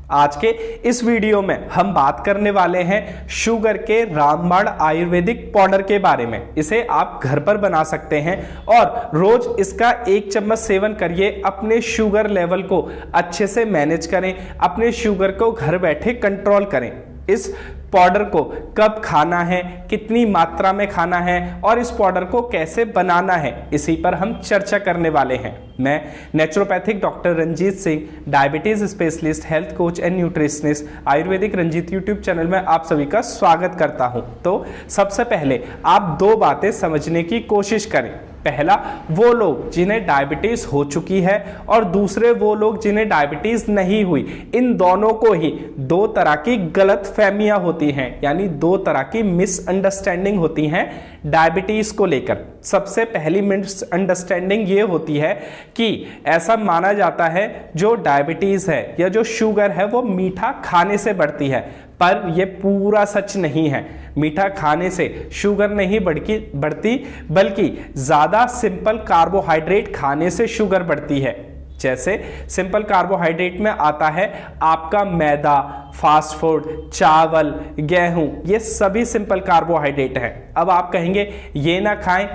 आज के इस वीडियो में हम बात करने वाले हैं शुगर के रामबाण आयुर्वेदिक पाउडर के बारे में। इसे आप घर पर बना सकते हैं और रोज इसका 1 चम्मच सेवन करिए। अपने शुगर लेवल को अच्छे से मैनेज करें, अपने शुगर को घर बैठे कंट्रोल करें। इस पाउडर को कब खाना है, कितनी मात्रा में खाना है और इस पाउडर को कैसे बनाना है, इसी पर हम चर्चा करने वाले हैं। मैं naturopathic doctor Ranjit Singh, diabetes specialist, health coach and nutritionist, Ayurvedic Ranjit YouTube channel में आप सभी का स्वागत करता हूं। तो सबसे पहले आप 2 बातें समझने की कोशिश करें। पहला, वो लोग जिन्हें डायबिटीज हो चुकी है और दूसरे वो लोग जिन्हें डायबिटीज नहीं हुई। इन दोनों को ही 2 तरह की गलत फहमियां होती हैं, यानी 2 तरह की मिसअंडरस्टैंडिंग होती हैं डायबिटीज को लेकर। सबसे पहली मिसअंडरस्टैंडिंग ये होती है कि ऐसा माना जाता है जो डायबिटीज है या जो शुगर है वो मीठा खाने से बढ़ती है, पर यह पूरा सच नहीं है। मीठा खाने से शुगर नहीं बढ़ती बल्कि ज्यादा सिंपल कार्बोहाइड्रेट खाने से शुगर बढ़ती है। जैसे सिंपल कार्बोहाइड्रेट में आता है आपका मैदा, फास्ट फूड, चावल, गेहूं, ये सभी सिंपल कार्बोहाइड्रेट हैं। अब आप कहेंगे ये ना खाएं,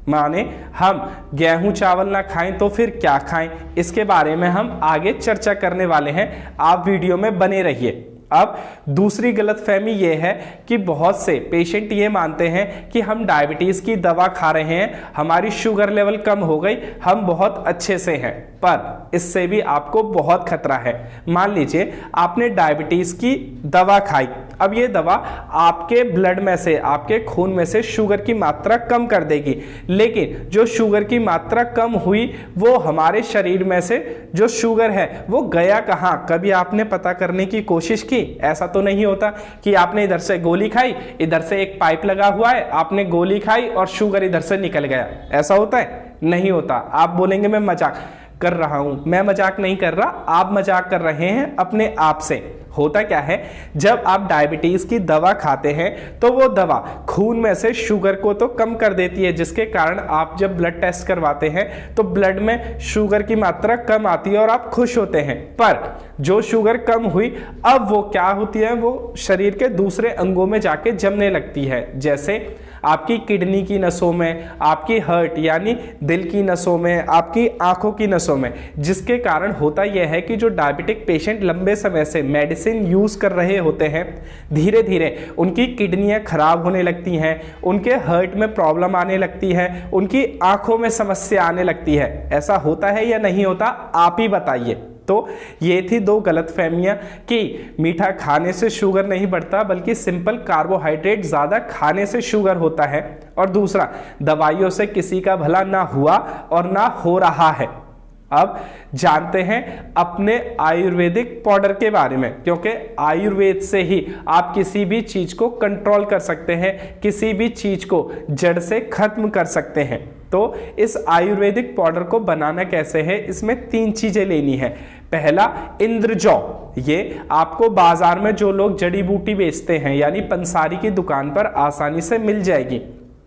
माने हम गेहूं चावल ना खाएं तो फिर क्या खाएं? इसके बारे में हम आगे चर्चा करने वाले हैं, आप वीडियो में बने रहिए। अब दूसरी गलतफहमी यह है कि बहुत से पेशेंट ये मानते हैं कि हम डायबिटीज की दवा खा रहे हैं, हमारी शुगर लेवल कम हो गई, हम बहुत अच्छे से हैं, पर इससे भी आपको बहुत खतरा है। मान लीजिए आपने डायबिटीज की दवा खाई, अब ये दवा आपके ब्लड में से, आपके खून में से शुगर की मात्रा कम कर देगी, लेकिन जो शुगर की मात्रा कम हुई वो हमारे शरीर में से जो शुगर है वो गया कहां? कभी आपने पता करने की कोशिश की? ऐसा तो नहीं होता कि आपने इधर से गोली खाई, इधर से एक पाइप लगा हुआ है, आपने गोली खाई और शुगर इधर से निकल गया। ऐसा होता है? नहीं होता। आप बोलेंगे मैं मजाक कर रहा हूं, मैं मजाक नहीं कर रहा, आप मजाक कर रहे हैं अपने आप से। होता क्या है, जब आप डायबिटीज की दवा खाते हैं तो वो दवा खून में से शुगर को तो कम कर देती है, जिसके कारण आप जब ब्लड टेस्ट करवाते हैं तो ब्लड में शुगर की मात्रा कम आती है और आप खुश होते हैं। पर जो शुगर कम हुई अब वो क्या होती है, वो शरीर के दूसरे अंगों में जाके जमने लगती है। जैसे आपकी किडनी की नसों में, आपकी हार्ट यानी दिल की नसों में, आपकी आंखों की नसों में, जिसके कारण होता यह है कि जो डायबिटिक पेशेंट लंबे समय से मेडिसिन यूज कर रहे होते हैं, धीरे धीरे उनकी किडनियां खराब होने लगती हैं, उनके हार्ट में प्रॉब्लम आने लगती है, उनकी आंखों में समस्या आने लगती है। ऐसा होता है या नहीं होता, आप ही बताइए। तो ये थी 2 गलतफहमियां कि मीठा खाने से शुगर नहीं बढ़ता बल्कि सिंपल कार्बोहाइड्रेट ज्यादा खाने से शुगर होता है, और दूसरा, दवाइयों से किसी का भला ना हुआ और ना हो रहा है। अब जानते हैं अपने आयुर्वेदिक पाउडर के बारे में, क्योंकि आयुर्वेद से ही आप किसी भी चीज को कंट्रोल कर सकते हैं, किसी भी चीज को जड़ से खत्म कर सकते हैं। तो इस आयुर्वेदिक पाउडर को बनाना कैसे है, इसमें 3 चीजें लेनी है। पहला, इंद्रजौ। ये आपको बाजार में जो लोग जड़ी बूटी बेचते हैं यानी पंसारी की दुकान पर आसानी से मिल जाएगी।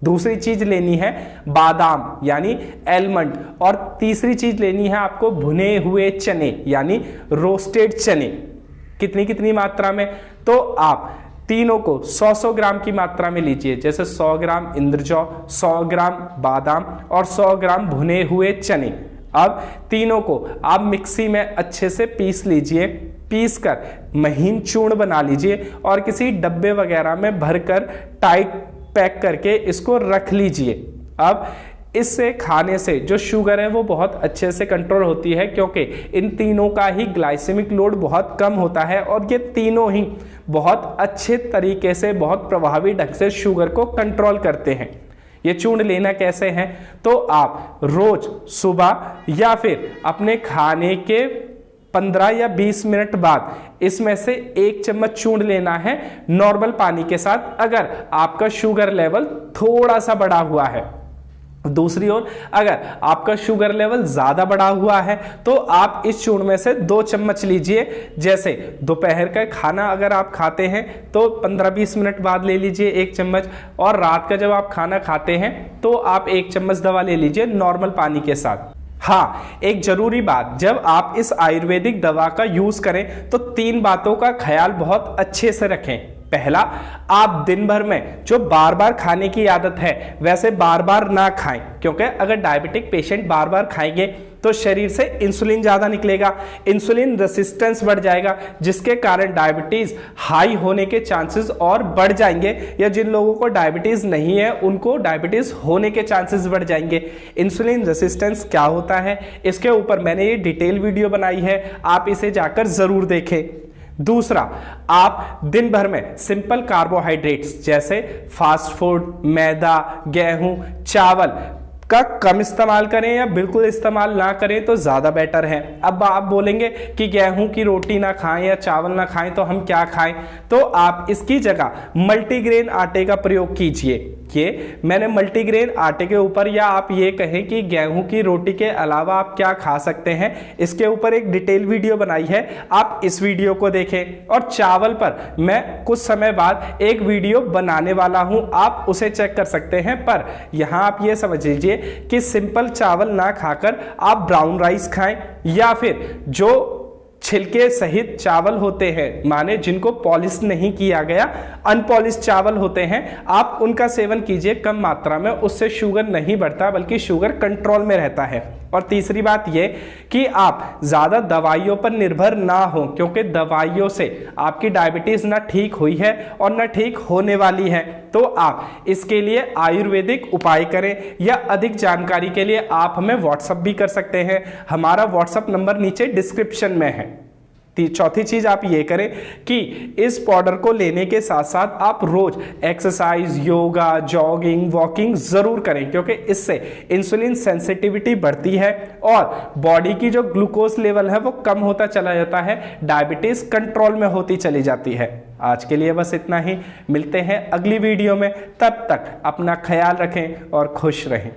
दूसरी चीज लेनी है बादाम यानी एलमंड, और तीसरी चीज लेनी है आपको भुने हुए चने यानी रोस्टेड चने। कितनी मात्रा में? तो आप तीनों को 100-100 ग्राम की मात्रा में लीजिए। जैसे 100 ग्राम इंद्रजौ, 100 ग्राम बादाम और 100 ग्राम भुने हुए चने। अब तीनों को आप मिक्सी में अच्छे से पीस लीजिए, पीस कर महीन चूर्ण बना लीजिए और किसी डब्बे वगैरह में भरकर टाइट पैक करके इसको रख लीजिए। अब इससे खाने से जो शुगर है वो बहुत अच्छे से कंट्रोल होती है, क्योंकि इन तीनों का ही ग्लाइसेमिक लोड बहुत कम होता है और ये तीनों ही बहुत अच्छे तरीके से, बहुत प्रभावी ढंग से शुगर को कंट्रोल करते हैं। ये चूर्ण लेना कैसे है, तो आप रोज सुबह या फिर अपने खाने के 15 या 20 मिनट बाद इसमें से 1 चम्मच चूर्ण लेना है नॉर्मल पानी के साथ, अगर आपका शुगर लेवल थोड़ा सा बढ़ा हुआ है। दूसरी ओर अगर आपका शुगर लेवल ज्यादा बढ़ा हुआ है तो आप इस चूर्ण में से 2 चम्मच लीजिए। जैसे दोपहर का खाना अगर आप खाते हैं तो 15-20 मिनट बाद ले लीजिए 1 चम्मच, और रात का जब आप खाना खाते हैं तो आप 1 चम्मच दवा ले लीजिए नॉर्मल पानी के साथ। हाँ, एक जरूरी बात, जब आप इस आयुर्वेदिक दवा का यूज करें तो 3 बातों का ख्याल बहुत अच्छे से रखें। पहला, आप दिन भर में जो बार बार खाने की आदत है वैसे बार बार ना खाएं, क्योंकि अगर डायबिटिक पेशेंट बार बार खाएंगे तो शरीर से इंसुलिन ज्यादा निकलेगा, इंसुलिन रेसिस्टेंस बढ़ जाएगा, जिसके कारण डायबिटीज हाई होने के चांसेस और बढ़ जाएंगे, या जिन लोगों को डायबिटीज नहीं है उनको डायबिटीज होने के चांसेस बढ़ जाएंगे। इंसुलिन रेसिस्टेंस क्या होता है, इसके ऊपर मैंने ये डिटेल वीडियो बनाई है, आप इसे जाकर जरूर देखें। दूसरा, आप दिन भर में सिंपल कार्बोहाइड्रेट्स जैसे फास्ट फूड, मैदा, गेहूं, चावल का कम इस्तेमाल करें या बिल्कुल इस्तेमाल ना करें तो ज़्यादा बेटर है। अब आप बोलेंगे कि गेहूं की रोटी ना खाएं या चावल ना खाएं तो हम क्या खाएं, तो आप इसकी जगह मल्टीग्रेन आटे का प्रयोग कीजिए। ये मैंने मल्टीग्रेन आटे के ऊपर, या आप ये कहें कि गेहूं की रोटी के अलावा आप क्या खा सकते हैं, इसके ऊपर एक डिटेल वीडियो बनाई है, आप इस वीडियो को देखें। और चावल पर मैं कुछ समय बाद एक वीडियो बनाने वाला हूं, आप उसे चेक कर सकते हैं। पर यहां आप ये समझ लीजिए कि सिंपल चावल ना खाकर आप ब्राउन राइस खाएं, या फिर जो छिलके सहित चावल होते हैं, माने जिनको पॉलिश नहीं किया गया, अनपॉलिश चावल होते हैं, आप उनका सेवन कीजिए कम मात्रा में, उससे शुगर नहीं बढ़ता बल्कि शुगर कंट्रोल में रहता है। और तीसरी बात यह कि आप ज्यादा दवाइयों पर निर्भर ना हो, क्योंकि दवाइयों से आपकी डायबिटीज ना ठीक हुई है और ना ठीक होने वाली है। तो आप इसके लिए आयुर्वेदिक उपाय करें, या अधिक जानकारी के लिए आप हमें व्हाट्सएप भी कर सकते हैं, हमारा व्हाट्सएप नंबर नीचे डिस्क्रिप्शन में है। चौथी चीज आप ये करें कि इस पाउडर को लेने के साथ साथ आप रोज एक्सरसाइज, योगा, जॉगिंग, वॉकिंग जरूर करें, क्योंकि इससे इंसुलिन सेंसिटिविटी बढ़ती है और बॉडी की जो ग्लूकोज लेवल है वो कम होता चला जाता है, डायबिटीज कंट्रोल में होती चली जाती है। आज के लिए बस इतना ही, मिलते हैं अगली वीडियो में, तब तक अपना ख्याल रखें और खुश रहें।